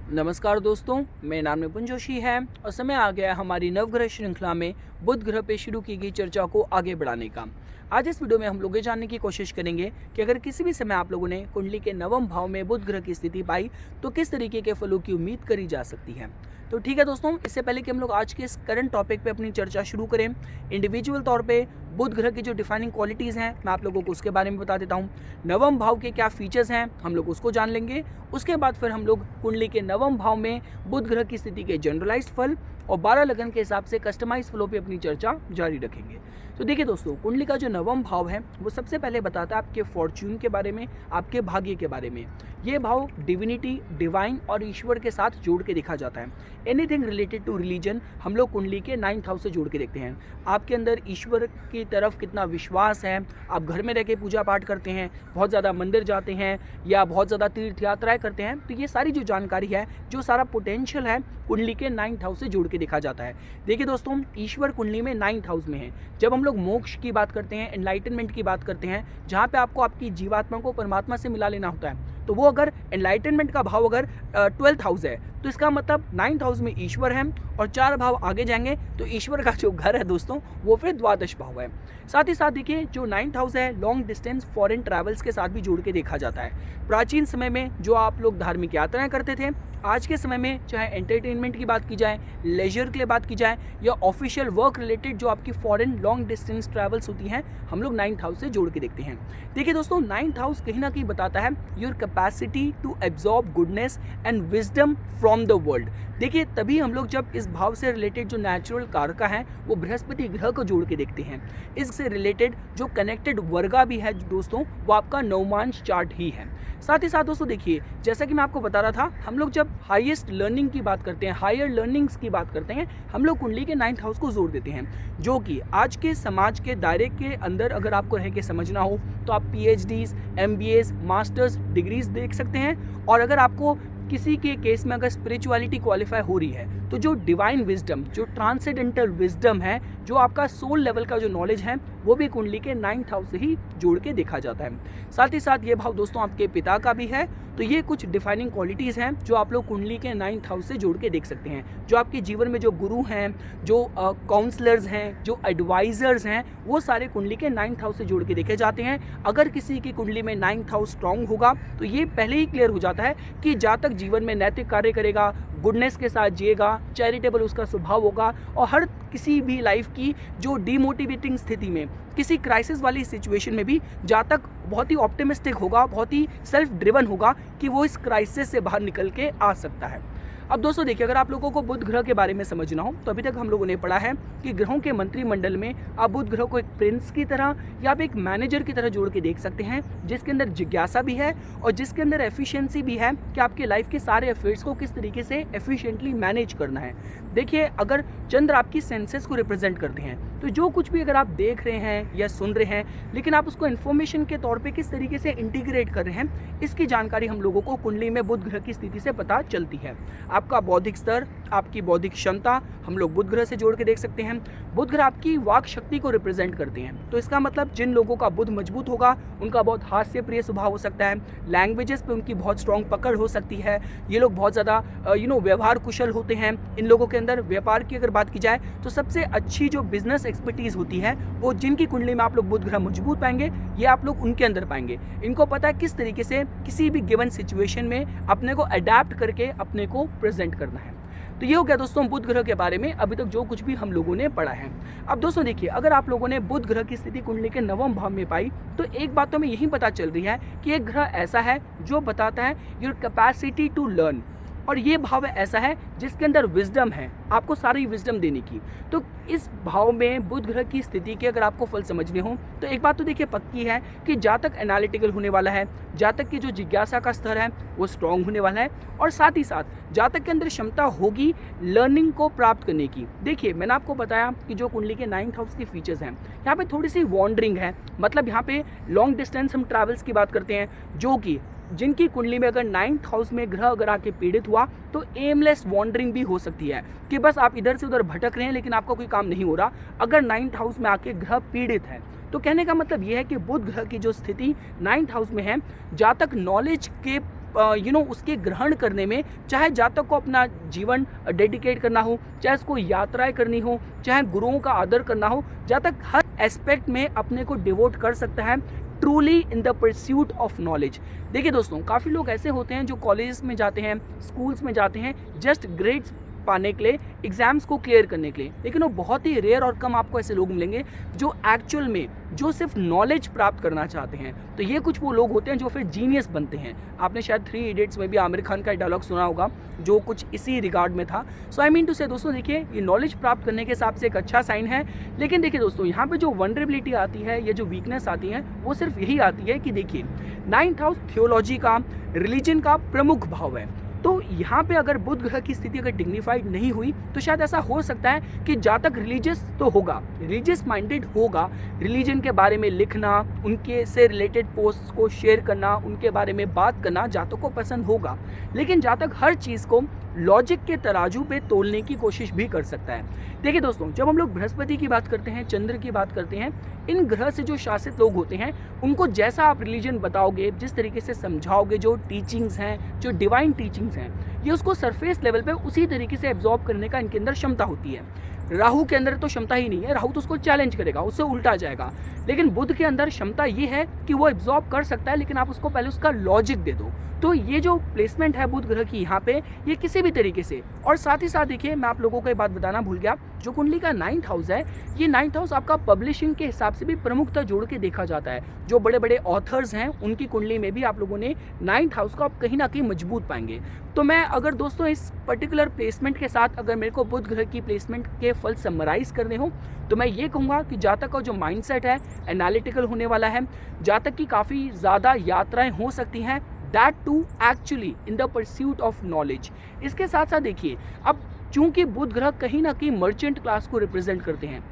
नमस्कार दोस्तों, मेरा नाम निपुण जोशी है और समय आ गया है हमारी नवग्रह श्रृंखला में बुध ग्रह पे शुरू की गई चर्चा को आगे बढ़ाने का। आज इस वीडियो में हम लोग ये जानने की कोशिश करेंगे कि अगर किसी भी समय आप लोगों ने कुंडली के नवम भाव में बुध ग्रह की स्थिति पाई तो किस तरीके के फलों की उम्मीद करी जा सकती है। तो ठीक है दोस्तों, इससे पहले कि हम लोग आज के इस करंट टॉपिक पे अपनी चर्चा शुरू करें, इंडिविजुअल तौर पे बुध ग्रह की जो डिफाइनिंग क्वालिटीज़ हैं मैं आप लोगों को उसके बारे में बता देता हूँ। नवम भाव के क्या फीचर्स हैं हम लोग उसको जान लेंगे। उसके बाद फिर हम लोग कुंडली के नवम भाव में बुध ग्रह की स्थिति के जनरलाइज्ड फल और 12 लगन के हिसाब से कस्टमाइज फलों पे अपनी चर्चा जारी रखेंगे। तो देखिए दोस्तों, कुंडली का जो नवम भाव है वो सबसे पहले बताता है आपके फॉर्च्यून के बारे में, आपके भाग्य के बारे में। ये भाव डिविनिटी, डिवाइन और ईश्वर के साथ जोड़ के देखा जाता है। एनीथिंग रिलेटेड टू रिलीजन हम लोग कुंडली के 9th हाउस से जोड़ के देखते हैं। आपके अंदर ईश्वर की तरफ कितना विश्वास है, आप घर में रह के पूजा पाठ करते हैं, बहुत ज़्यादा मंदिर जाते हैं या बहुत ज़्यादा तीर्थ यात्राएं करते हैं, तो ये सारी जो जानकारी है, जो सारा पोटेंशियल है, कुंडली के 9th हाउस से जोड़ के देखा जाता है। देखिए दोस्तों, ईश्वर कुंडली में 9th हाउस में है। जब हम लोग मोक्ष की बात करते हैं, एनलाइटनमेंट की बात करते हैं, जहाँ पे आपको आपकी जीवात्मा को परमात्मा से मिला लेना होता है, तो वो अगर एनलाइटनमेंट का भाव अगर 12th हाउस है तो इसका मतलब 9th हाउस में ईश्वर है और 4 भाव आगे जाएंगे तो ईश्वर का जो घर है दोस्तों वो फिर द्वादश भाव है। साथ ही साथ देखिए, जो 9th हाउस है लॉन्ग डिस्टेंस फॉरेन ट्रैवल्स के साथ भी जोड़ के देखा जाता है। प्राचीन समय में जो आप लोग धार्मिक यात्राएं करते थे, आज के समय में चाहे एंटरटेनमेंट की बात की जाए, लेजर के लिए बात की जाए या ऑफिशियल वर्क रिलेटेड जो आपकी फॉरेन लॉन्ग डिस्टेंस ट्रैवल्स होती हैं, हम लोग 9th हाउस से जोड़ के देखते हैं। देखिए दोस्तों, 9th हाउस कहीं ना कहीं बताता है your capacity to absorb goodness and wisdom from the world. देखिए, तभी हम लोग जब इस भाव से रिलेटेड जो नेचुरल कारका है वो बृहस्पति ग्रह को जोड़ के देखते हैं। इससे रिलेटेड जो कनेक्टेड वर्गा भी है दोस्तों, वो आपका नवमांश चार्ट ही है। साथ ही साथ दोस्तों देखिए, जैसा कि मैं आपको बता रहा था, हम लोग जब हाईएस्ट लर्निंग की बात करते हैं, हायर लर्निंग्स की बात करते हैं, हम लोग कुंडली के 9th हाउस को जोड़ देते हैं, जो कि आज के समाज के दायरे के अंदर अगर आपको रह के समझना हो तो आप PhDs, MBAs, मास्टर्स डिग्रीज देख सकते हैं। और अगर आपको किसी के केस में अगर स्पिरिचुअलिटी क्वालिफाई हो रही है तो जो डिवाइन विजडम, जो ट्रांसेंडेंटल विजडम है, जो आपका सोल लेवल का जो नॉलेज है, वो भी कुंडली के 9th हाउस से ही जोड़ के देखा जाता है। साथ ही साथ ये भाव दोस्तों आपके पिता का भी है। तो ये कुछ डिफाइनिंग क्वालिटीज़ हैं जो आप लोग कुंडली के 9th हाउस से जोड़ के देख सकते हैं। जो आपके जीवन में जो गुरु हैं, जो काउंसलर्स हैं, जो एडवाइजर्स हैं, वो सारे कुंडली के 9th हाउस से जोड़ के देखे जाते हैं। अगर किसी की कुंडली में 9th हाउस स्ट्रांग होगा तो ये पहले ही क्लियर हो जाता है कि जातक जीवन में नैतिक कार्य करेगा, गुडनेस के साथ जिएगा, चैरिटेबल उसका स्वभाव होगा और हर किसी भी लाइफ की जो डीमोटिवेटिंग स्थिति में, किसी क्राइसिस वाली सिचुएशन में भी जातक बहुत ही ऑप्टिमिस्टिक होगा, बहुत ही सेल्फ ड्रिवन होगा कि वो इस क्राइसिस से बाहर निकल के आ सकता है। अब दोस्तों देखिए, अगर आप लोगों को बुध ग्रह के बारे में समझना हो तो अभी तक हम लोगों ने पढ़ा है कि ग्रहों के मंत्रिमंडल में आप बुध ग्रह को एक प्रिंस की तरह या आप एक मैनेजर की तरह जोड़ के देख सकते हैं, जिसके अंदर जिज्ञासा भी है और जिसके अंदर एफिशिएंसी भी है कि आपके लाइफ के सारे अफेयर्स को किस तरीके से एफिशिएंटली मैनेज करना है। देखिए, अगर चंद्र आपकी सेंसेस को रिप्रेजेंट करते हैं तो जो कुछ भी अगर आप देख रहे हैं या सुन रहे हैं, लेकिन आप उसको इन्फॉर्मेशन के तौर पे किस तरीके से इंटीग्रेट कर रहे हैं, इसकी जानकारी हम लोगों को कुंडली में बुध ग्रह की स्थिति से पता चलती है। आपका बौद्धिक स्तर, आपकी बौद्धिक क्षमता हम लोग बुध ग्रह से जोड़ के देख सकते हैं। बुध ग्रह आपकी वाक शक्ति को रिप्रेजेंट करते हैं, तो इसका मतलब जिन लोगों का बुध मजबूत होगा उनका बहुत हास्य प्रिय स्वभाव हो सकता है, लैंग्वेजेस पे उनकी बहुत स्ट्रॉन्ग पकड़ हो सकती है, ये लोग बहुत ज़्यादा व्यवहार कुशल होते हैं। इन लोगों के अंदर व्यापार की अगर बात की जाए तो सबसे अच्छी जो बिजनेस एक्सपर्टीज होती है वो जिनकी कुंडली में आप लोग बुध ग्रह मजबूत पाएंगे, ये आप लोग उनके अंदर पाएंगे। इनको पता है किस तरीके से किसी भी गिवन सिचुएशन में अपने को अडेप्ट करके अपने को प्रेजेंट करना है। तो ये हो गया दोस्तों बुध ग्रह के बारे में अभी तक जो कुछ भी हम लोगों ने पढ़ा है। अब दोस्तों देखिए, अगर आप लोगों ने बुध ग्रह की स्थिति कुंडली के नवम भाव में पाई तो एक बात तो हमें यही पता चल रही है कि एक ग्रह ऐसा है जो बताता है योर कैपेसिटी टू लर्न, और ये भाव ऐसा है जिसके अंदर विजडम है, आपको सारी विजडम देने की। तो इस भाव में बुध ग्रह की स्थिति के अगर आपको फल समझने हो तो एक बात तो देखिए पक्की है कि जातक एनालिटिकल होने वाला है, जातक की जो जिज्ञासा का स्तर है वो स्ट्रांग होने वाला है, और साथ ही साथ जातक के अंदर क्षमता होगी लर्निंग को प्राप्त करने की। देखिए, मैंने आपको बताया कि जो कुंडली के 9th हाउस के फीचर्स हैं, यहाँ पे थोड़ी सी वॉन्डरिंग है, मतलब यहाँ पे लॉन्ग डिस्टेंस हम ट्रैवल्स की बात करते हैं, जो कि जिनकी कुंडली में अगर 9th हाउस में ग्रह अगर आके पीड़ित हुआ तो एमलेस वॉन्डरिंग भी हो सकती है कि बस आप इधर से उधर भटक रहे हैं लेकिन आपका कोई काम नहीं हो रहा। अगर 9th हाउस में आके ग्रह पीड़ित है तो कहने का मतलब यह है कि बुध ग्रह की जो स्थिति 9th हाउस में है, जातक नॉलेज के उसके ग्रहण करने में, चाहे जातक को अपना जीवन डेडिकेट करना हो, चाहे उसको यात्राएं करनी हो, चाहे गुरुओं का आदर करना हो, जातक हर एस्पेक्ट में अपने को डिवोट कर सकता है truly in the pursuit of knowledge. देखिए दोस्तों, काफ़ी लोग ऐसे होते हैं जो कॉलेजेस में जाते हैं, स्कूल्स में जाते हैं जस्ट ग्रेड्स पाने के लिए, एग्जाम्स को क्लियर करने के लिए, लेकिन वो बहुत ही रेयर और कम आपको ऐसे लोग मिलेंगे जो एक्चुअल में जो सिर्फ नॉलेज प्राप्त करना चाहते हैं। तो ये कुछ वो लोग होते हैं जो फिर जीनियस बनते हैं। आपने शायद 3 इडियट्स में भी आमिर खान का डायलॉग सुना होगा जो कुछ इसी रिगार्ड में था। सो आई मीन टू से दोस्तों, देखिए ये नॉलेज प्राप्त करने के हिसाब से एक अच्छा साइन है, लेकिन देखिए दोस्तों, यहाँ पे जो वनरेबिलिटी आती है, ये जो वीकनेस आती है, वो सिर्फ यही आती है कि देखिए 9th हाउस थियोलॉजी का, रिलीजन का प्रमुख भाव है। तो यहाँ पे अगर बुध ग्रह की स्थिति अगर डिग्निफाइड नहीं हुई तो शायद ऐसा हो सकता है कि जातक रिलीजियस तो होगा, रिलीजियस माइंडेड होगा, रिलीजन के बारे में लिखना, उनके से रिलेटेड पोस्ट को शेयर करना, उनके बारे में बात करना जातक को पसंद होगा, लेकिन जातक हर चीज़ को लॉजिक के तराजू पे तोलने की कोशिश भी कर सकता है। देखिए दोस्तों, जब हम लोग बृहस्पति की बात करते हैं, चंद्र की बात करते हैं, इन ग्रह से जो शासित लोग होते हैं, उनको जैसा आप रिलीजन बताओगे, जिस तरीके से समझाओगे, जो टीचिंग्स हैं, जो डिवाइन टीचिंग्स हैं, ये उसको सरफेस लेवल पे उसी तरीके से एब्जॉर्ब करने का इनके अंदर क्षमता होती है। राहु के अंदर तो क्षमता ही नहीं है, राहु तो उसको चैलेंज करेगा, उससे उल्टा जाएगा, लेकिन बुध के अंदर क्षमता ये है कि वो एब्जॉर्ब कर सकता है, लेकिन आप उसको पहले उसका लॉजिक दे दो। तो ये जो प्लेसमेंट है बुध ग्रह की यहाँ पे, ये किसी भी तरीके से, और साथ ही साथ देखिए मैं आप लोगों को एक बात बताना भूल गया, जो कुंडली का 9th हाउस है, ये 9th हाउस आपका पब्लिशिंग के हिसाब से भी प्रमुखता जोड़ के देखा जाता है। जो बड़े बड़े ऑथर्स हैं उनकी कुंडली में भी आप लोगों ने 9th हाउस को आप कहीं ना कहीं मजबूत पाएंगे। तो मैं अगर दोस्तों इस पर्टिकुलर प्लेसमेंट के साथ अगर मेरे को बुध ग्रह की प्लेसमेंट के फल समराइज करने हो तो मैं ये कहूँगा कि जातक का जो माइंडसेट है एनालिटिकल होने वाला है, जातक की काफ़ी ज़्यादा यात्राएं हो सकती हैं, that too actually in the pursuit of knowledge. इसके साथ साथ देखिए, अब चूंकि बुध ग्रह कहीं ना कहीं मर्चेंट क्लास को रिप्रेजेंट करते हैं,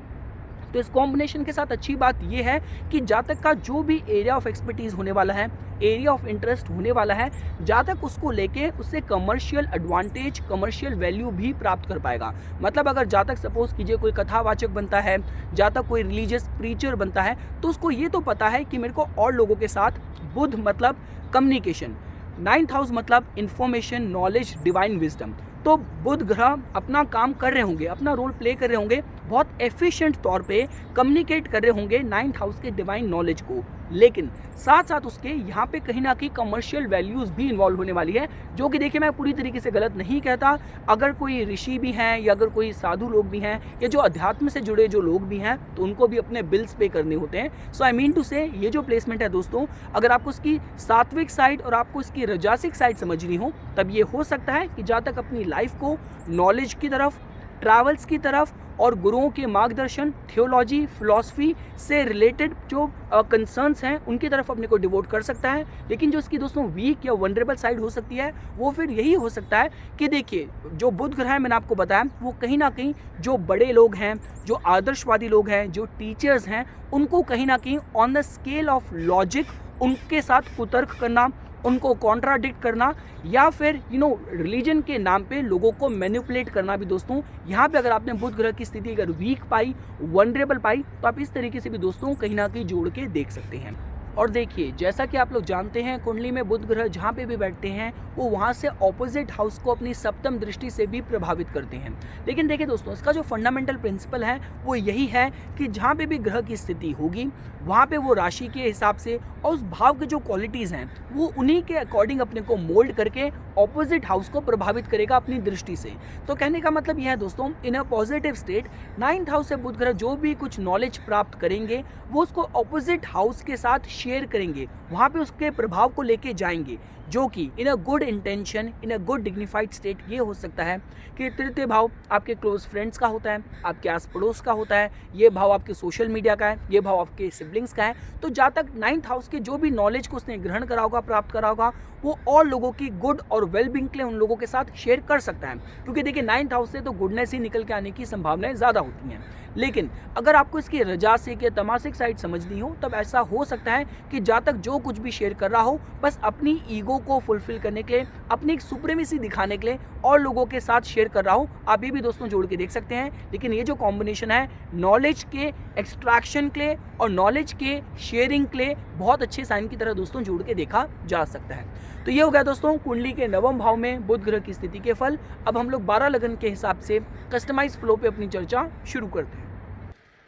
तो इस कॉम्बिनेशन के साथ अच्छी बात यह है कि जातक का जो भी एरिया ऑफ एक्सपर्टीज होने वाला है, एरिया ऑफ इंटरेस्ट होने वाला है, जातक उसको लेके उससे कमर्शियल एडवांटेज, कमर्शियल वैल्यू भी प्राप्त कर पाएगा। मतलब अगर जातक सपोज कीजिए कोई कथावाचक बनता है, जातक कोई रिलीजियस प्रीचर बनता है, तो उसको ये तो पता है कि मेरे को और लोगों के साथ, बुध मतलब कम्युनिकेशन, 9th हाउस मतलब इंफॉर्मेशन, नॉलेज, डिवाइन विजडम, तो बुध ग्रह अपना काम कर रहे होंगे, अपना रोल प्ले कर रहे होंगे, बहुत एफिशिएंट तौर पे कम्युनिकेट कर रहे होंगे 9th हाउस के डिवाइन नॉलेज को, लेकिन साथ साथ उसके यहाँ पे कहीं ना कहीं कमर्शियल वैल्यूज़ भी इन्वॉल्व होने वाली है, जो कि देखिए मैं पूरी तरीके से गलत नहीं कहता। अगर कोई ऋषि भी हैं या अगर कोई साधु लोग भी हैं या जो अध्यात्म से जुड़े जो लोग भी हैं, तो उनको भी अपने बिल्स पे करने होते हैं। सो आई मीन टू से ये जो प्लेसमेंट है दोस्तों, अगर आपको इसकी सात्विक साइड और आपको इसकी रजासिक साइड समझनी हो, तब ये हो सकता है कि जातक अपनी लाइफ को नॉलेज की तरफ, ट्रैवल्स की तरफ और गुरुओं के मार्गदर्शन, थियोलॉजी, फिलॉसफी से रिलेटेड जो कंसर्न्स हैं उनकी तरफ अपने को डिवोट कर सकता है। लेकिन जो इसकी दोस्तों वीक या वनरेबल साइड हो सकती है, वो फिर यही हो सकता है कि देखिए जो बुध ग्रह है, मैंने आपको बताया, वो कहीं ना कहीं जो बड़े लोग हैं, जो आदर्शवादी लोग हैं, जो टीचर्स हैं, उनको कहीं ना कहीं on the scale of logic उनके साथ कुतर्क करना, उनको कॉन्ट्राडिक्ट करना, या फिर रिलीजन के नाम पे लोगों को मैनिपुलेट करना भी दोस्तों, यहाँ पे अगर आपने बुध ग्रह की स्थिति अगर वीक पाई, वनरेबल पाई, तो आप इस तरीके से भी दोस्तों कहीं ना कहीं जोड़ के देख सकते हैं। और देखिए, जैसा कि आप लोग जानते हैं, कुंडली में बुध ग्रह जहाँ पे भी बैठते हैं वो वहाँ से ऑपोजिट हाउस को अपनी सप्तम दृष्टि से भी प्रभावित करते हैं। लेकिन देखिए दोस्तों, इसका जो फंडामेंटल प्रिंसिपल है वो यही है कि जहाँ पे भी ग्रह की स्थिति होगी वहाँ पे वो राशि के हिसाब से और उस भाव के जो क्वालिटीज़ हैं वो उन्हीं के अकॉर्डिंग अपने को मोल्ड करके ऑपोजिट हाउस को प्रभावित करेगा अपनी दृष्टि से। तो कहने का मतलब यह है दोस्तों, in a positive state 9th house से बुध ग्रह जो भी कुछ नॉलेज प्राप्त करेंगे वो उसको ऑपोजिट हाउस के साथ शेयर करेंगे, वहाँ पे उसके प्रभाव को लेके जाएंगे, जो कि in a good intention, in a good dignified state ये हो सकता है कि तृतीय भाव आपके क्लोज फ्रेंड्स का होता है, आपके आस पड़ोस का होता है, ये भाव आपके सोशल मीडिया का है, ये भाव आपके सिबलिंग्स का है। तो जातक 9th हाउस के जो भी नॉलेज को उसने ग्रहण करा होगा, प्राप्त करा होगा, वो और लोगों की गुड और वेलबींग के लिए उन लोगों के साथ शेयर कर सकता है, क्योंकि देखिए 9th हाउस से तो गुडनेस ही निकल के आने की संभावनाएं ज़्यादा होती हैं। लेकिन अगर आपको इसकी रजासिक या तमासिक साइड समझनी हो, तब ऐसा हो सकता है कि जातक जो कुछ भी शेयर कर रहा हो बस अपनी ईगो को फुलफिल करने के लिए, अपनी एक सुप्रीमेसी दिखाने के लिए और लोगों के साथ शेयर कर रहा हूँ। आप ये भी दोस्तों जोड़ के देख सकते हैं। लेकिन ये जो कॉम्बिनेशन है नॉलेज के एक्सट्रैक्शन के लिए और नॉलेज के शेयरिंग के लिए बहुत अच्छे साइन की तरह दोस्तों जोड़ के देखा जा सकता है। तो ये हो गया दोस्तों कुंडली के नवम भाव में बुध ग्रह की स्थिति के फल। अब हम लोग 12 लगन के हिसाब से कस्टमाइज फ्लो पे अपनी चर्चा शुरू करते हैं।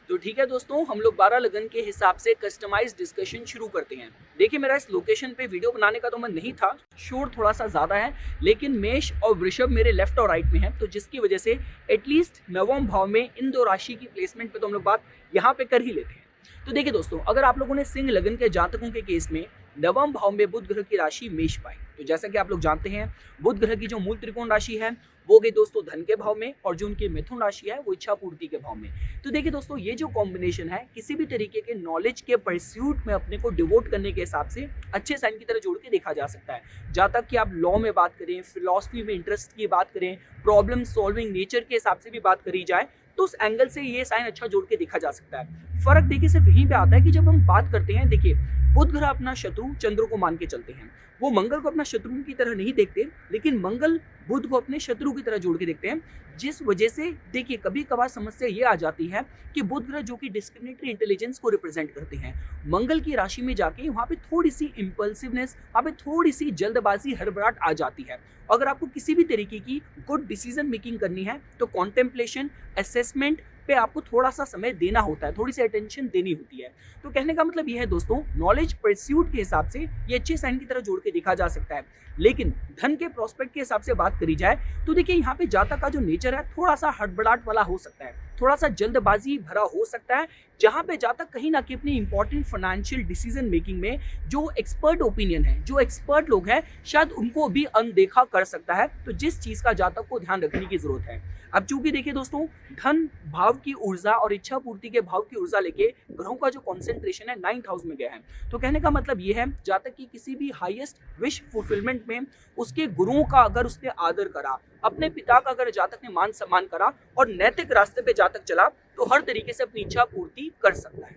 तो ठीक है दोस्तों, हम लोग 12 लगन के हिसाब से कस्टमाइज डिस्कशन शुरू करते हैं। देखिए, मेरा इस लोकेशन पे वीडियो बनाने का तो मन नहीं था, शोर थोड़ा सा ज़्यादा है, लेकिन मेष और वृषभ मेरे लेफ्ट और राइट में है, तो जिसकी वजह से एटलीस्ट नवम भाव में इन दो राशि की प्लेसमेंट पे तो हम लोग बात यहाँ पे कर ही लेते हैं। तो देखिए दोस्तों, अगर आप लोगों ने सिंह लगन के जातकों के केस में नवम भाव में बुध ग्रह की राशि मेष पाई, तो जैसा कि आप लोग जानते हैं बुध ग्रह की जो मूल त्रिकोण राशि है वो गई दोस्तों धन के भाव में, और जो उनकी मिथुन राशि है वो इच्छा पूर्ति के भाव में। तो देखिए दोस्तों, ये जो कॉम्बिनेशन है किसी भी तरीके के नॉलेज के परस्यूट में अपने को डिवोट करने के हिसाब से अच्छे साइन की तरह जोड़ के देखा जा सकता है। जहाँ तक कि आप लॉ में बात करें, फिलॉसफी में इंटरेस्ट की बात करें, प्रॉब्लम सॉल्विंग नेचर के हिसाब से भी बात करी जाए, तो उस एंगल से ये साइन अच्छा जोड़ के देखा जा सकता है। फर्क देखिए सिर्फ यहीं पे आता है कि जब हम बात करते हैं, देखिए बुध ग्रह अपना शत्रु चंद्र को मान के चलते हैं, वो मंगल को अपना शत्रु की तरह नहीं देखते, लेकिन मंगल बुध को अपने शत्रु की तरह जोड़ के देखते हैं। जिस वजह से देखिए कभी कभार समस्या ये आ जाती है कि बुध ग्रह जो कि डिस्क्रिमिनेटरी इंटेलिजेंस को रिप्रेजेंट करते हैं, मंगल की राशि में जाके वहाँ पे थोड़ी सी इम्पल्सिवनेस, वहाँ पे थोड़ी सी जल्दबाजी, हड़बड़ाहट आ जाती है। अगर आपको किसी भी तरीके की गुड डिसीजन मेकिंग करनी है तो कॉन्टेम्पलेशन, असेसमेंट पे आपको थोड़ा सा समय देना होता है, थोड़ी सी अटेंशन देनी होती है। तो कहने का मतलब यह है दोस्तों, नॉलेज परस्यूट के हिसाब से ये अच्छे साइन की तरह जोड़ के देखा जा सकता है। लेकिन धन के प्रोस्पेक्ट के हिसाब से बात करी जाए तो देखिए यहाँ पे जातक का जो नेचर है थोड़ा सा हड़बड़ाहट वाला हो सकता है, थोड़ा सा जल्दबाजी भरा हो सकता है, जहाँ पे जातक कहीं ना कहीं अपनी इंपॉर्टेंट फाइनेंशियल डिसीजन मेकिंग में जो एक्सपर्ट ओपिनियन है, जो एक्सपर्ट लोग हैं, शायद उनको भी अनदेखा कर सकता है। तो जिस चीज का जातक को ध्यान रखने की जरूरत है। अब चूंकि देखिए दोस्तों, धन भाव की ऊर्जा और इच्छा पूर्ति के भाव की ऊर्जा लेके ग्रहों का जो कॉन्सेंट्रेशन है 9th हाउस में गया है। तो कहने का मतलब ये है, जातक की किसी भी हाईएस्ट विश फुलफिलमेंट में उसके गुरुओं का अगर उसने आदर करा, अपने पिता का अगर जातक ने मान सम्मान करा और नैतिक रास्ते पे जातक चला, तो हर तरीके से अपनी इच्छा पूर्ति कर सकता है।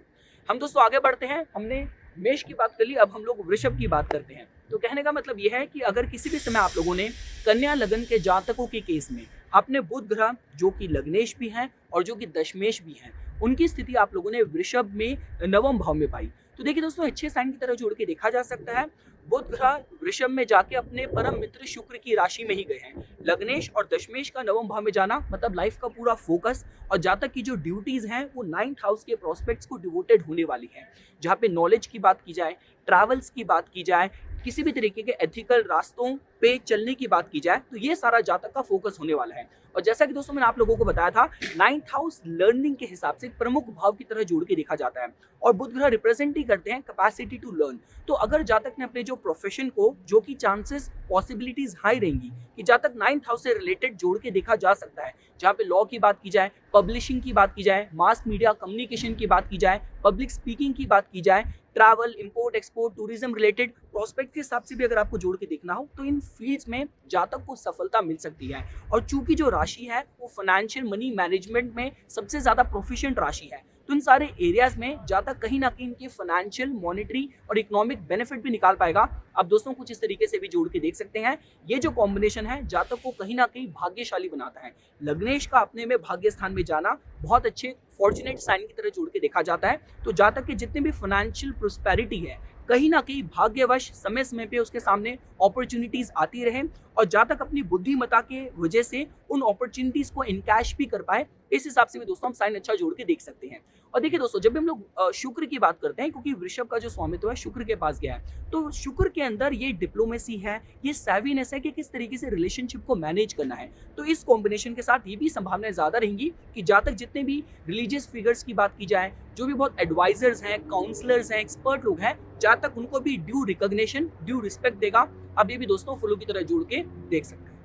हम दोस्तों आगे बढ़ते हैं। हमने मेष की बात कर ली, अब हम लोग वृषभ की बात करते हैं। तो कहने का मतलब यह है कि अगर किसी भी समय आप लोगों ने कन्या लगन के जातकों के केस में अपने बुध ग्रह जो कि लग्नेश भी हैं और जो कि दशमेश भी हैं, उनकी स्थिति आप लोगों ने वृषभ में नवम भाव में पाई, तो देखिए दोस्तों अच्छे साइन की तरह जोड़ के देखा जा सकता है। बुध ग्रह वृषभ में जाके अपने परम मित्र शुक्र की राशि में ही गए हैं। लग्नेश और दशमेश का नवम भाव में जाना मतलब लाइफ का पूरा फोकस और जातक की जो ड्यूटीज हैं वो 9th हाउस के प्रोस्पेक्ट्स को डिवोटेड होने वाली है। जहाँ पे नॉलेज की बात की जाए, ट्रैवल्स की बात की जाए, किसी भी तरीके के एथिकल रास्तों पे चलने की बात की जाए, तो ये सारा जातक का फोकस होने वाला है। और जैसा कि दोस्तों मैंने आप लोगों को बताया था, 9th हाउस लर्निंग के हिसाब से एक प्रमुख भाव की तरह जोड़ के देखा जाता है और बुध ग्रह रिप्रेजेंट ही करते हैं कैपेसिटी टू लर्न। तो अगर जातक ने अपने जो प्रोफेशन को, जो कि चांसेस पॉसिबिलिटीज हाई रहेंगी कि जातक 9th हाउस से रिलेटेड जोड़ के देखा जा सकता है, जहाँ पे लॉ की बात की जाए, पब्लिशिंग की बात की जाए, मास मीडिया कम्युनिकेशन की बात की जाए, पब्लिक स्पीकिंग की बात की जाए, travel, import export, tourism related prospect के हिसाब से भी अगर आपको जोड़ के देखना हो, तो इन फील्ड्स में जातक को सफलता मिल सकती है। और चूंकि जो राशि है वो फाइनेंशियल मनी मैनेजमेंट में सबसे ज्यादा प्रोफिशिएंट राशि है, तो इन सारे एरियाज में जातक कहीं ना कहीं इनके फाइनेंशियल, मॉनेटरी और इकोनॉमिक बेनिफिट भी निकाल पाएगा। अब दोस्तों कुछ इस तरीके से भी जोड़ के देख सकते हैं, ये जो कॉम्बिनेशन है जातक को कहीं ना कहीं भाग्यशाली बनाता है। लग्नेश का अपने में भाग्य स्थान में जाना बहुत अच्छे फॉर्चुनेट साइन की तरह जोड़ के देखा जाता है। तो जातक के जितने भी फाइनेंशियल प्रोस्पेरिटी है, कहीं ना कहीं भाग्यवश समय समय पे उसके सामने अपॉर्चुनिटीज आती रहे और जातक अपनी बुद्धिमत्ता के वजह से उन अपॉर्चुनिटीज को इनकैश भी कर पाए, इस हिसाब से भी दोस्तों हम साइन अच्छा जोड़ के देख सकते हैं। और देखिए दोस्तों, जब भी हम लोग शुक्र की बात करते हैं, क्योंकि वृषभ का जो स्वामित्व है शुक्र के पास गया है, तो शुक्र के अंदर ये डिप्लोमेसी है, ये सैवीनेस है कि किस तरीके से रिलेशनशिप को मैनेज करना है। तो इस कॉम्बिनेशन के साथ ये भी संभावनाएं ज्यादा रहेंगी कि जातक जितने भी रिलीजियस फिगर्स की बात की जाए, जो भी बहुत एडवाइजर्स हैं, काउंसलर्स हैं, एक्सपर्ट लोग हैं, जातक उनको भी ड्यू रिकॉग्निशन, ड्यू रिस्पेक्ट देगा। अब ये भी दोस्तों फॉलो की तरह जोड़ के देख सकते हैं।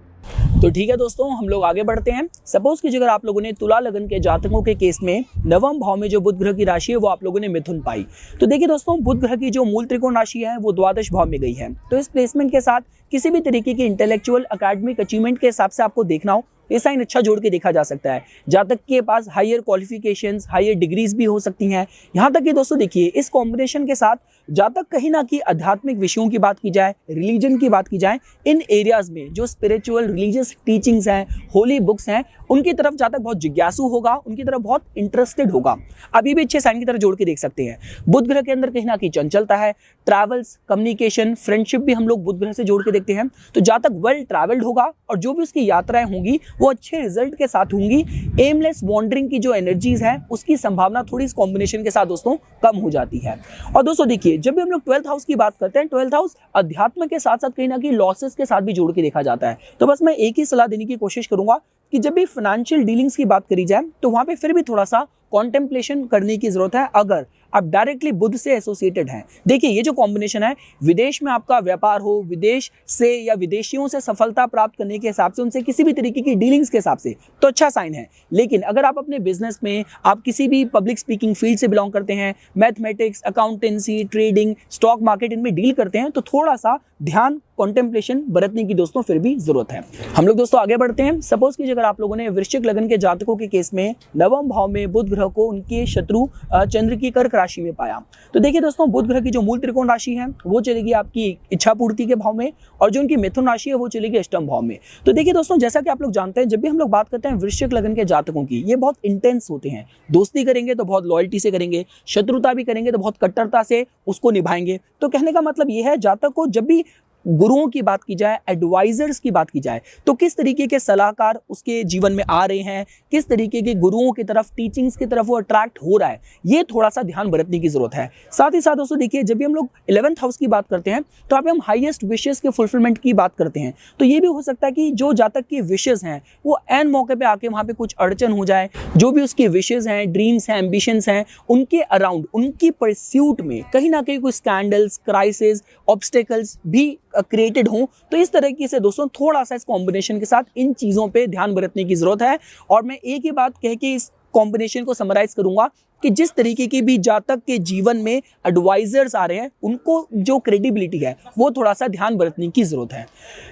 तो ठीक है दोस्तों, हम लोग आगे बढ़ते हैं। सपोज कि अगर आप लोगों ने तुला लगन के जातकों के केस में नवम भाव में जो बुध ग्रह की राशि है वो आप लोगों ने मिथुन पाई, तो देखिए दोस्तों बुध ग्रह की जो मूल त्रिकोण राशि है वो द्वादश भाव में गई है। तो इस प्लेसमेंट के साथ किसी भी तरीके की इंटेलेक्चुअल, एकेडमिक अचीवमेंट के हिसाब से आपको देखना हो ये साइन अच्छा जोड़ के देखा जा सकता है। जातक के पास हायर क्वालिफिकेशंस, हायर डिग्रीज भी हो सकती हैं। यहाँ तक कि दोस्तों देखिए, इस कॉम्बिनेशन के साथ जातक कहीं ना कि आध्यात्मिक विषयों की बात की जाए, रिलीजन की बात की जाए, इन एरियाज में जो स्पिरिचुअल रिलीजियस टीचिंग्स हैं, होली बुक्स हैं, उनकी तरफ जातक बहुत जिज्ञासु होगा, उनकी तरफ बहुत इंटरेस्टेड होगा। अब ये भी अच्छे साइन की तरफ जोड़ के देख सकते हैं। बुध ग्रह के अंदर कहीं ना कहीं चंचलता है, ट्रैवल्स, कम्युनिकेशन, फ्रेंडशिप भी हम लोग बुध ग्रह से जोड़ के देखते हैं। तो जातक वेल ट्रैवल्ड होगा और जो भी उसकी यात्राएं होंगी वो अच्छे रिजल्ट के साथ होंगी। एमलेस वॉन्डरिंग की जो एनर्जीज है उसकी संभावना थोड़ी इस कॉम्बिनेशन के साथ दोस्तों कम हो जाती है। और दोस्तों देखिए, जब भी हम लोग 12th हाउस की बात करते हैं, 12th हाउस अध्यात्म के साथ साथ कहीं ना कहीं लॉसेस के साथ भी जोड़ के देखा जाता है। तो बस मैं एक ही सलाह देने की कोशिश करूंगा कि जब भी फाइनेंशियल डीलिंग्स की बात करी जाए तो वहां पे फिर भी थोड़ा सा कॉन्टेम्पलेशन करने की जरूरत है अगर आप डायरेक्टली बुध से एसोसिएटेड हैं। देखिए, ये जो कॉम्बिनेशन है, विदेश में आपका व्यापार हो, विदेश से या विदेशियों से सफलता प्राप्त करने के हिसाब से, उनसे किसी भी तरीके की डीलिंग्स के हिसाब से तो अच्छा साइन है। लेकिन अगर आप अपने बिजनेस में, आप किसी भी पब्लिक स्पीकिंग फील्ड से बिलोंग करते हैं, mathematics, accountancy, trading, stock market, इनमें डील करते हैं, तो थोड़ा सा ध्यान, कॉन्टेम्पलेशन बरतने की दोस्तों फिर भी जरूरत है। हम लोग दोस्तों आगे बढ़ते हैं। सपोज कीजिए अगर आप लोगों ने वृश्चिक लग्न के जातकों के केस में नवम भाव में बुध ग्रह को उनके शत्रु चंद्र की कर्क राशि में पाया, तो देखिए दोस्तों, बुध ग्रह की जो मूल त्रिकोण राशि है वो चलेगी आपकी इच्छा पूर्ति के भाव में, और जो उनकी मिथुन राशि है वो चलेगी अष्टम भाव में। तो देखिए दोस्तों, जैसा कि आप लोग जानते हैं, जब भी हम लोग बात करते हैं वृश्चिक लग्न के जातकों की, ये बहुत इंटेंस होते हैं। दोस्ती करेंगे तो बहुत लॉयल्टी से करेंगे, शत्रुता भी करेंगे तो बहुत कट्टरता से उसको निभाएंगे। तो कहने का मतलब ये है, जातक को जब भी गुरुओं की बात की जाए, एडवाइजर्स की बात की जाए, तो किस तरीके के सलाहकार उसके जीवन में आ रहे हैं, किस तरीके के गुरुओं की तरफ, टीचिंग्स की तरफ वो अट्रैक्ट हो रहा है, ये थोड़ा सा ध्यान बरतने की जरूरत है। साथ ही साथ दोस्तों देखिए, जब भी हम लोग 11th हाउस की बात करते हैं तो यहाँ पे हम हाईएस्ट विशेस के फुलफिलमेंट की बात करते हैं। तो ये भी हो सकता है कि जो जातक की विशेस हैं वो एन मौके पे आके वहाँ पे कुछ अड़चन हो जाए। जो भी उसकी विशेस हैं, ड्रीम्स हैं, एम्बिशंस हैं, उनके अराउंड, उनकी परस्यूट में कहीं ना कहीं कुछ स्कैंडल्स, क्राइसिस, ऑब्स्टेकल्स भी क्रिएटेड हों। तो इस तरीके से दोस्तों थोड़ा सा इस कॉम्बिनेशन के साथ इन चीज़ों पे ध्यान बरतने की ज़रूरत है। और मैं एक ही बात कह के इस कॉम्बिनेशन को समराइज करूंगा कि जिस तरीके की भी जातक के जीवन में एडवाइजर्स आ रहे हैं, उनको जो क्रेडिबिलिटी है वो थोड़ा सा ध्यान बरतने की जरूरत है।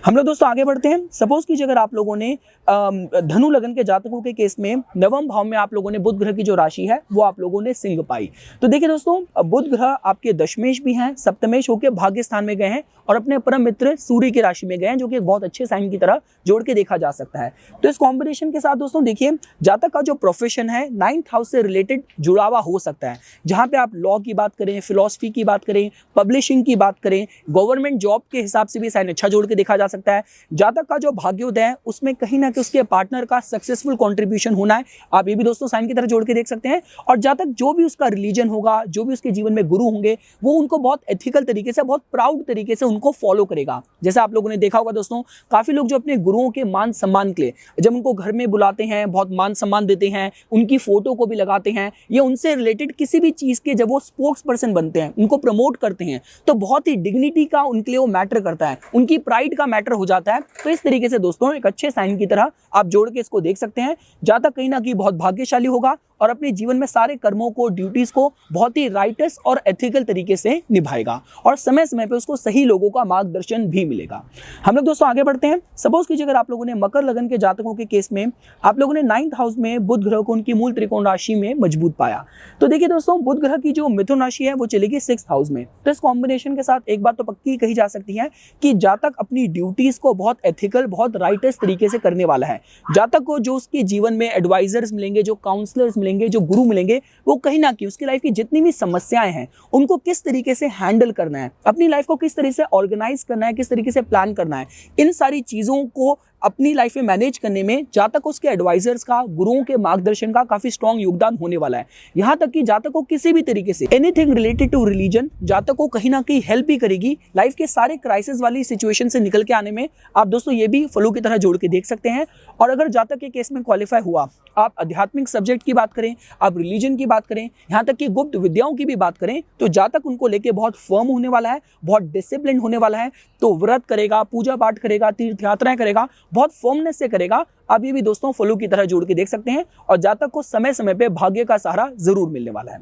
हम लोग दोस्तों आगे बढ़ते हैं। सपोज कीजिए अगर आप लोगों ने धनु लगन के जातकों के केस में नवम भाव में आप लोगों ने बुध ग्रह की जो राशि है वो आप लोगों ने सिंह पाई। तो देखिए दोस्तों, बुध ग्रह आपके दशमेश भी हैं, सप्तमेश होकर भाग्य स्थान में गए हैं और अपने परम मित्र सूर्य की राशि में गए हैं, जो कि एक बहुत अच्छे साइन की तरह जोड़ के देखा जा सकता है। तो इस कॉम्बिनेशन के साथ दोस्तों देखिए, जातक का जो प्रोफेशन है 9th हाउस से रिलेटेड जुड़ावा हो सकता है। जहां पे आप लॉ की बात करें, फिलॉसफी की बात करें, पब्लिशिंग की बात करें, गवर्नमेंट जॉब के हिसाब से भी साइन अच्छा जोड़ के देखा जा सकता है। जातक का जो भाग्योदय है उसमें कहीं ना कहीं उसके पार्टनर का सक्सेसफुल कंट्रीब्यूशन होना है, आप ये भी दोस्तों साइन की तरह जोड़ के देख सकते हैं। और जातक जो भी उसका रिलीजन होगा, जो भी उसके जीवन में गुरु होंगे, वो उनको बहुत एथिकल तरीके से, बहुत प्राउड तरीके से उनको फॉलो करेगा। जैसे आप लोगों ने देखा होगा दोस्तों, काफी लोग जो अपने गुरुओं के मान सम्मान के लिए जब उनको घर में बुलाते हैं, बहुत मान सम्मान देते हैं, उनकी फोटो को भी लगाते हैं, या उनसे रिलेटेड किसी भी चीज के जब वो स्पोक्स पर्सन बनते हैं, उनको प्रमोट करते हैं, तो बहुत ही डिग्निटी का उनके लिए वो मैटर करता है, उनकी प्राइड का मैटर हो जाता है। तो इस तरीके से दोस्तों एक अच्छे साइन की तरह आप जोड़ के इसको देख सकते हैं। जातक कहीं ना कहीं बहुत भाग्यशाली होगा और अपने जीवन में सारे कर्मों को, ड्यूटीज को बहुत ही राइटस और एथिकल तरीके से निभाएगा और समय समय पे उसको सही लोगों का मार्गदर्शन भी मिलेगा। हम लोग दोस्तों आगे बढ़ते हैं। सपोज कीजिए अगर आप लोगों ने मकर लगन के जातकों के केस में आप लोगों ने 9th हाउस में बुध ग्रह को उनकी मूल त्रिकोण राशि में मजबूत पाया, तो देखिए दोस्तों, बुध ग्रह की जो मिथुन राशि है वो चलेगी 6th हाउस में। तो इस कॉम्बिनेशन के साथ एक बात तो पक्की कही जा सकती है कि जातक अपनी ड्यूटीज को बहुत एथिकल, बहुत राइटस तरीके से करने वाला है। जातक को जो उसके जीवन में एडवाइजर्स मिलेंगे, जो काउंसलर्स मिलेंगे, जो गुरु मिलेंगे, वो कहीं ना कहीं उसकी लाइफ की जितनी भी समस्याएं हैं उनको किस तरीके से हैंडल करना है, अपनी लाइफ को किस तरीके से ऑर्गेनाइज करना है, किस तरीके से प्लान करना है, इन सारी चीजों को अपनी लाइफ में मैनेज करने में जातक उसके एडवाइजर्स का, गुरुओं के मार्गदर्शन का काफी स्ट्रॉन्ग योगदान होने वाला है। यहाँ तक कि जातक को किसी भी तरीके say anything related to religion जातक को कहीं ना कहीं हेल्प भी करेगी लाइफ के सारे क्राइसिस वाली सिचुएशन से निकल के आने में। आप दोस्तों ये भी फ्लो की तरह जोड़ के देख सकते हैं। और अगर जातक के केस में क्वालिफाई हुआ, आप आध्यात्मिक सब्जेक्ट की बात करें, आप रिलीजन की बात करें, यहाँ तक कि गुप्त विद्याओं की भी बात करें, तो जातक उनको लेके बहुत फर्म होने वाला है, बहुत डिसिप्लिन होने वाला है। तो व्रत करेगा, पूजा पाठ करेगा, तीर्थ यात्राएं करेगा, बहुत फर्मनेस से करेगा। आप ये भी दोस्तों फॉलो की तरह जोड़ के देख सकते हैं। और जातक को समय समय पे भाग्य का सहारा जरूर मिलने वाला है।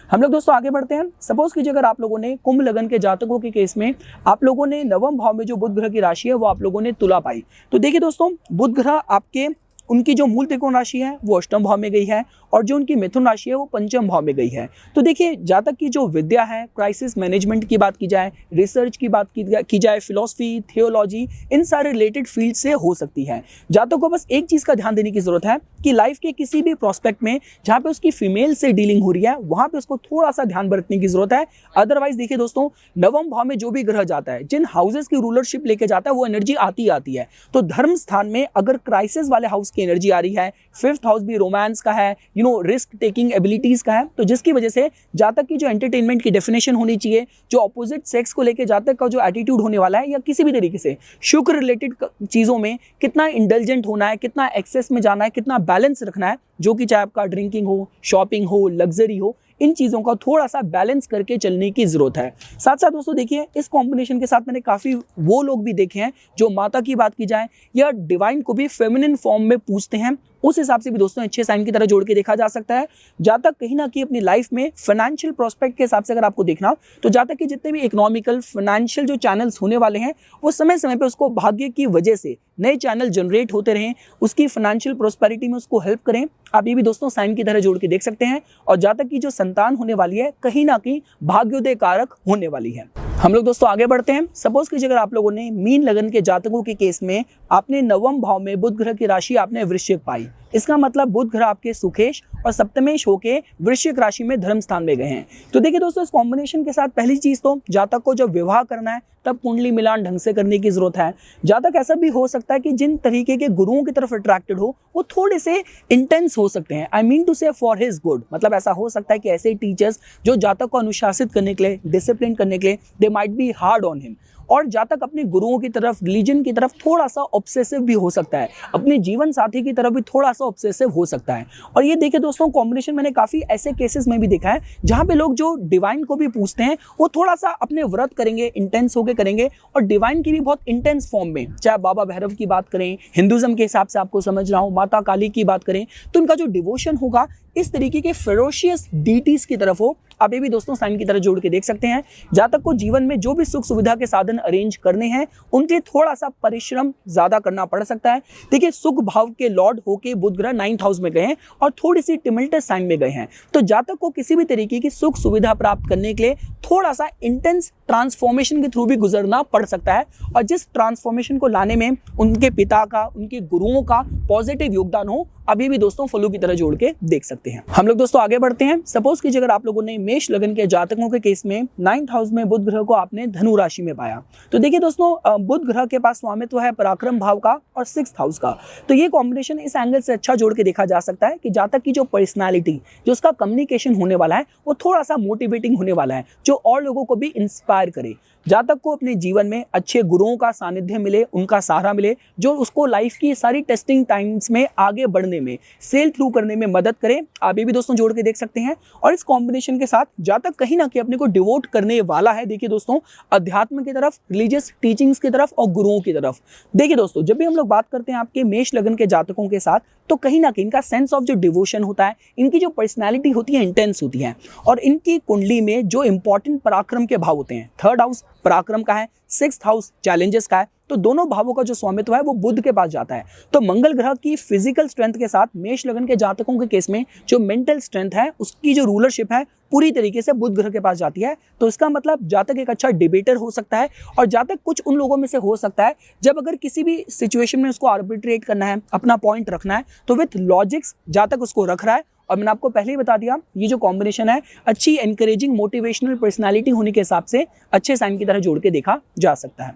हम लोग दोस्तों आगे बढ़ते हैं। सपोज कीजिए अगर आप लोगों ने कुंभ लगन के जातकों के केस में आप लोगों ने नवम भाव में जो बुध ग्रह की राशि है वो आप लोगों ने तुला पाई, तो देखिए दोस्तों, बुध ग्रह आपके उनकी जो मूल त्रिकोण राशि है वो अष्टम भाव में गई है और जो उनकी मिथुन राशि है वो पंचम भाव में गई है। तो देखिए, जातक की जो विद्या है, क्राइसिस मैनेजमेंट की बात की जाए, रिसर्च की बात की जाए, फिलॉसफी, थियोलॉजी, इन सारे रिलेटेड फील्ड से हो सकती है। जातक को बस एक चीज का ध्यान देने की जरूरत है कि लाइफ के किसी भी प्रोस्पेक्ट में जहां पे उसकी फीमेल से डीलिंग हो रही है वहां पे उसको थोड़ा सा ध्यान बरतने की जरूरत है। अदरवाइज देखिए दोस्तों, नवम भाव में जो भी ग्रह जाता है, जिन हाउसेस की रूलरशिप लेके जाता है, वो एनर्जी आती है। तो धर्म स्थान में अगर क्राइसिस वाले हाउस की एनर्जी आ रही है, फिफ्थ हाउस भी रोमांस का है, रिस्क टेकिंग एबिलिटीज का है, तो जिसकी वजह से जातक की जो एंटरटेनमेंट की डेफिनेशन होनी चाहिए, जो ऑपोजिट सेक्स को लेकर जातक का जो एटीट्यूड होने वाला है, या किसी भी तरीके से शुक्र रिलेटेड चीजों में कितना इंडल्जेंट होना है, कितना एक्सेस में जाना है, कितना बैलेंस रखना है, जो कि चाहे आपका ड्रिंकिंग हो, शॉपिंग हो, लग्जरी हो, इन चीज़ों का थोड़ा सा बैलेंस करके चलने की जरूरत है। साथ साथ दोस्तों देखिए, इस कॉम्बिनेशन के साथ मैंने काफ़ी वो लोग भी देखे हैं जो माता की बात की जाए या डिवाइन को भी फेमिनिन फॉर्म में पूजते हैं, उस हिसाब से भी दोस्तों अच्छे साइन की तरह जोड़ के देखा जा सकता है। जातक कहीं ना कहीं अपनी लाइफ में फाइनेंशियल प्रोस्पेक्ट के हिसाब से अगर आपको देखना, तो जातक के जितने भी इकोनॉमिकल फाइनेंशियल जो चैनल्स होने वाले हैं, वो समय समय पे उसको भाग्य की वजह से नए चैनल जनरेट होते रहें, उसकी फाइनेंशियल प्रोस्पेरिटी में उसको हेल्प करें। आप ये भी दोस्तों साइन की तरह जोड़ के देख सकते हैं। और जातक की जो संतान होने वाली है, कहीं ना कहीं भाग्योदय कारक होने वाली है। हम लोग दोस्तों आगे बढ़ते हैं। सपोज कीजिए, अगर आप लोगों ने मीन लगन के जातकों के केस में आपने नवम भाव में बुध ग्रह की राशि आपने वृश्चिक पाई, इसका मतलब बुध ग्रह आपके सुखेश और सप्तमेश होके वृश्चिक राशि में धर्म स्थान में गए हैं। तो देखिए दोस्तों, इस कॉम्बिनेशन के साथ पहली चीज तो जातक को जब विवाह करना है तब कुंडली मिलान ढंग से करने की जरूरत है। जातक ऐसा भी हो सकता है कि जिन तरीके के गुरुओं की तरफ अट्रैक्टेड हो, वो थोड़े से इंटेंस हो सकते हैं। आई मीन टू से फॉर हिज गुड, मतलब ऐसा हो सकता है कि ऐसे टीचर्स जो जातक को अनुशासित करने के लिए, डिसिप्लिन करने के लिए, they might be hard on him. और जातक अपने गुरुओं की तरफ, रिलीजन की तरफ थोड़ा सा ऑब्सेसिव भी हो सकता है, अपने जीवन साथी की तरफ भी थोड़ा सा ऑब्सेसिव हो सकता है। और ये देखिए दोस्तों, कॉम्बिनेशन मैंने काफी ऐसे केसेस में भी देखा है जहां पे लोग जो डिवाइन को भी पूछते हैं, वो थोड़ा सा अपने व्रत करेंगे, इंटेंस होकर करेंगे, और डिवाइन की भी बहुत इंटेंस फॉर्म में, चाहे बाबा भैरव की बात करें, हिंदुज्म के हिसाब से आपको समझ रहा हूँ, माता काली की बात करें, तो उनका जो डिवोशन होगा इस तरीके के फेरोशियस डीटीज की तरफ हो। आप ये भी दोस्तों साइन की तरह जोड़ के देख सकते हैं। जातक को जीवन में जो भी सुख सुविधा के साधन अरेंज करने हैं, उनके लिए थोड़ा सा परिश्रम ज्यादा करना पड़ सकता है। देखिए, सुख भाव के लॉर्ड होके बुध ग्रह 9th हाउस में गए हैं और थोड़ी सी टिमल्टस साइन में गए हैं। तो जातक को किसी भी तरीके की सुख सुविधा प्राप्त करने के लिए थोड़ा सा इंटेंस ट्रांसफॉर्मेशन के थ्रू भी गुजरना पड़ सकता है। और जिस ट्रांसफॉर्मेशन को लाने में उनके पिता का, उनके गुरुओं का पॉजिटिव योगदान हो, अभी भी दोस्तों फॉलो की तरह जोड़ के देख सकते हैं। हम लोग दोस्तों आगे बढ़ते हैं। सपोज कीजिए, अगर आप लोगों ने मेष लगन के जातकों के केस में 9th हाउस में बुध ग्रह को आपने धनु राशि में पाया, तो देखिए दोस्तों, बुध ग्रह के पास स्वामित्व है पराक्रम भाव का और 6th हाउस का। तो ये कॉम्बिनेशन इस एंगल से अच्छा जोड़ के देखा जा सकता है कि जातक की जो पर्सनालिटी, जो उसका कम्युनिकेशन होने वाला है, वो थोड़ा सा मोटिवेटिंग होने वाला है, जो और लोगों को भी इंस्पायर करे। जातक को अपने जीवन में अच्छे गुरुओं का सानिध्य मिले, उनका सहारा मिले, जो उसको लाइफ की सारी टेस्टिंग टाइम्स में आगे बढ़ने में, सेल थ्रू करने में मदद करे। आप ये भी दोस्तों जोड़ के देख सकते हैं। और इस कॉम्बिनेशन के साथ जातक कहीं ना कहीं अपने को डिवोट करने वाला है, देखिए दोस्तों, अध्यात्म की तरफ, रिलीजियस टीचिंग्स की तरफ और गुरुओं की तरफ। देखिए दोस्तों, जब भी हम लोग बात करते हैं आपके मेष लगन के जातकों के साथ, तो कहीं ना कहीं इनका सेंस ऑफ जो डिवोशन होता है, इनकी जो पर्सनैलिटी होती है, इंटेंस होती है। और इनकी कुंडली में जो इंपॉर्टेंट पराक्रम के भाव होते हैं, 3rd हाउस पराक्रम का है, 6th हाउस चैलेंजेस का है, तो दोनों भावों का जो स्वामित्व है वो बुध के पास जाता है। तो मंगल ग्रह की फिजिकल स्ट्रेंथ के साथ मेष लगन के जातकों के केस में जो मेंटल स्ट्रेंथ है, उसकी जो रूलरशिप है, पूरी तरीके से बुध ग्रह के पास जाती है। तो इसका मतलब जातक एक अच्छा डिबेटर हो सकता है। और जातक कुछ उन लोगों में से हो सकता है, जब अगर किसी भी सिचुएशन में उसको आर्बिट्रेट करना है, अपना पॉइंट रखना है, तो विथ लॉजिक्स जातक उसको रख रहा है। और मैंने आपको पहले ही बता दिया, ये जो कॉम्बिनेशन है, अच्छी एनकरेजिंग मोटिवेशनल पर्सनालिटी होने के हिसाब से अच्छे साइन की तरह जोड़ के देखा जा सकता है।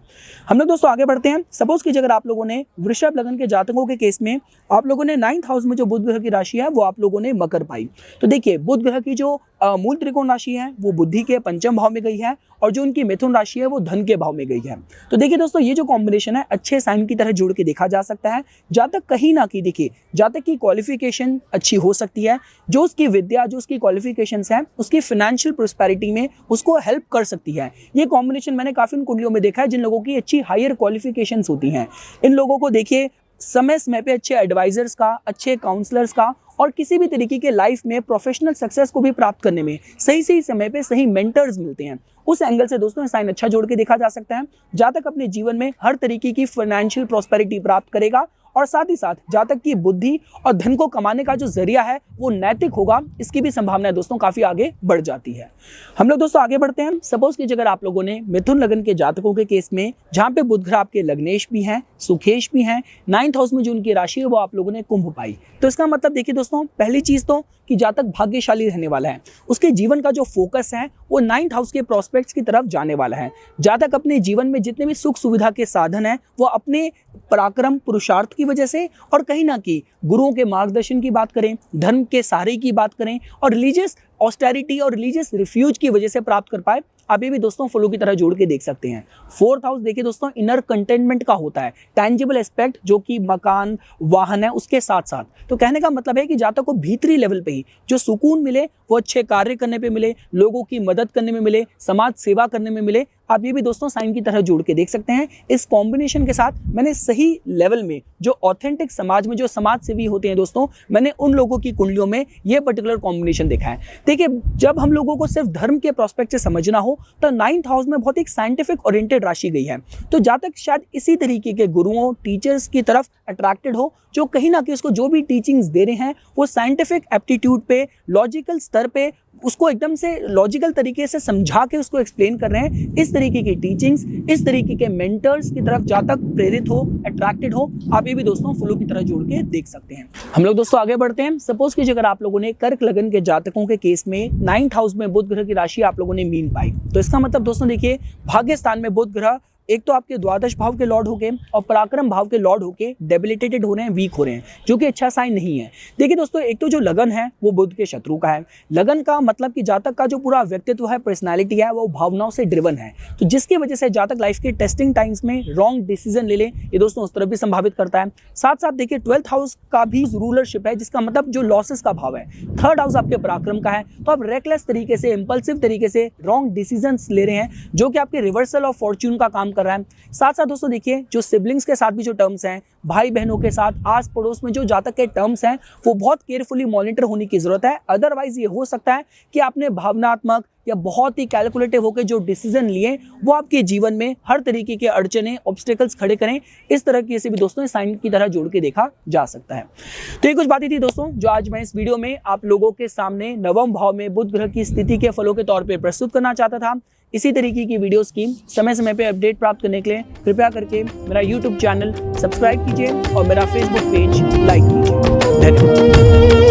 हम लोग दोस्तों आगे बढ़ते हैं। सपोज कीजिए, अगर आप लोगों ने वृषभ लगन के जातकों के केस में आप लोगों ने 9th हाउस में जो बुध ग्रह की राशि है वो आप लोगों ने मकर पाई, तो देखिए बुध ग्रह की जो मूल त्रिकोण राशि है वो बुद्धि के पंचम भाव में गई है, और जो उनकी मिथुन राशि है वो धन के भाव में गई है। तो देखिए दोस्तों, ये जो कॉम्बिनेशन है अच्छे साइन की तरह जोड़ के देखा जा सकता है। जातक कहीं ना कहीं, देखिए, जातक की क्वालिफिकेशन अच्छी हो सकती है, जो उसकी विद्या, जो उसकी क्वालिफिकेशंस हैं, उसकी फाइनेंशियल प्रोस्पेरिटी में उसको हेल्प कर सकती है। ये कॉम्बिनेशन मैंने काफी उन कुंडलियों में देखा है जिन लोगों की अच्छी हायर क्वालिफिकेशंस होती हैं। इन लोगों को देखिए समय समय पे अच्छे एडवाइजर्स का, अच्छे काउंसलर्स का, और किसी भी तरीके के लाइफ में प्रोफेशनल सक्सेस को भी प्राप्त करने में सही समय पे सही मेंटर्स मिलते हैं। उस एंगल से दोस्तों साइन अच्छा जोड़ के देखा जा सकता है। जातक अपने जीवन में हर तरीके की फाइनेंशियल प्रॉस्पेरिटी प्राप्त करेगा और साथ ही साथ जातक की बुद्धि और धन को कमाने का जो जरिया है वो नैतिक होगा, इसकी भी संभावनाएं दोस्तों काफी आगे बढ़ जाती है। हम लोग दोस्तों आगे बढ़ते हैं। सपोज कीजिए अगर आप लोगों ने मिथुन लगन के जातकों के केस में जहां पे बुध ग्रह आपके लग्नेश भी हैं, सुखेश भी हैं, 9th हाउस में जो उनकी राशि है वो आप लोगों ने कुंभ पाई, तो इसका मतलब देखिए दोस्तों, पहली चीज तो कि जातक भाग्यशाली रहने वाला है, उसके जीवन का जो फोकस है वो 9th हाउस के प्रोस्पेक्ट्स की तरफ जाने वाला है। जातक अपने जीवन में जितने भी सुख सुविधा के साधन है वो अपने पराक्रम पुरुषार्थ की वजह से और कहीं ना कहीं गुरुओं के मार्गदर्शन की बात करें, धर्म के सहारे की बात करें और रिलीजियस ऑस्टेरिटी और रिलीजियस रिफ्यूज की वजह से प्राप्त कर पाए। आप ये भी दोस्तों फॉलो की तरह जोड़ के देख सकते हैं। 4th हाउस देखिए दोस्तों इनर कंटेनमेंट का होता है, टैंजिबल एस्पेक्ट जो कि मकान वाहन है उसके साथ साथ। तो कहने का मतलब है कि जातक को भीतरी लेवल पे ही जो सुकून मिले वो अच्छे कार्य करने पे मिले, लोगों की मदद करने में मिले, समाज सेवा करने में मिले। आप ये भी दोस्तों साइन की तरह जोड़ के देख सकते हैं। इस कॉम्बिनेशन के साथ मैंने सही लेवल में जो ऑथेंटिक समाज में जो समाज सेवी होते हैं दोस्तों, मैंने उन लोगों की कुंडलियों में ये पर्टिकुलर कॉम्बिनेशन देखा है। देखिए जब हम लोगों को सिर्फ धर्म के प्रोस्पेक्ट से समझना हो तो 9th हाउस में बहुत एक साइंटिफिक ओरिएंटेड राशि गई है, तो जातक शायद इसी तरीके के गुरुओं टीचर्स की तरफ अट्रैक्टेड हो जो कहीं ना कहीं उसको जो भी टीचिंग्स दे रहे हैं वो साइंटिफिक एप्टीट्यूड पे, लॉजिकल स्तर पे उसको एकदम से लॉजिकल तरीके से समझा के उसको एक्सप्लेन कर रहे हैं। इस तरीके की टीचिंग्स, इस तरीके के मेंटर्स की तरफ जातक प्रेरित हो, अट्रैक्टेड हो। आप ये भी दोस्तों फॉलो की तरह जोड़ के देख सकते हैं। हम लोग दोस्तों आगे बढ़ते हैं। सपोज कीजिए अगर आप लोगों ने कर्क लगन के जातकों के केस में 9th हाउस में बुध ग्रह की राशि आप लोगों ने मीन पाई, तो इसका मतलब दोस्तों देखिए भाग्य स्थान में बुध ग्रह एक तो आपके द्वादश भाव के लॉर्ड होके और पराक्रम भाव के लॉर्ड होके डेबिलिटेटेड हो रहे हैं, वीक हो रहे हैं, जो कि अच्छा साइन नहीं है। देखिए दोस्तों एक तो जो लगन है वो बुध के शत्रु का है। लगन का मतलब कि जातक का जो पूरा व्यक्तित्व है, पर्सनालिटी है, वो भावनाओं से ड्रिवन है, तो जिसकी वजह से जातक लाइफ के टेस्टिंग टाइम्स में रॉन्ग डिसीजन ले ले, ये दोस्तों उस तरफ भी संभावित करता है। साथ साथ देखिए 12th हाउस का भी रूलरशिप है, जिसका मतलब जो लॉसेस का भाव है। 3rd हाउस आपके पराक्रम का है, तो आप रेकलेस तरीके से, इंपल्सिव तरीके से रॉन्ग डिसीजन ले रहे हैं, जो कि आपके रिवर्सल ऑफ फॉर्च्यून का काम कर रहा है। साथ साथ दोस्तों देखिए जो सिबलिंग्स के साथ भी जो टर्म्स हैं, भाई बहनों के साथ, आस पड़ोस में जो जातक के टर्म्स हैं, वो बहुत केयरफुली मॉनिटर होने की जरूरत है। अदरवाइज ये हो सकता है कि आपने भावनात्मक या बहुत ही कैलकुलेटिव होकर जो डिसीजन लिए वो आपके जीवन में हर तरीके के अड़चने, ऑब्स्टिकल्स खड़े करें। इस तरह की से भी दोस्तों साइन की तरह जोड़ के देखा जा सकता है। तो ये कुछ बातें थी दोस्तों जो आज मैं इस वीडियो में आप लोगों के सामने नवम भाव में बुध ग्रह की स्थिति के फलों के तौर पर प्रस्तुत करना चाहता था। इसी तरीके की वीडियोस की समय समय पे अपडेट प्राप्त करने के लिए कृपया करके मेरा YouTube चैनल सब्सक्राइब कीजिए और मेरा Facebook पेज लाइक कीजिए। धन्यवाद।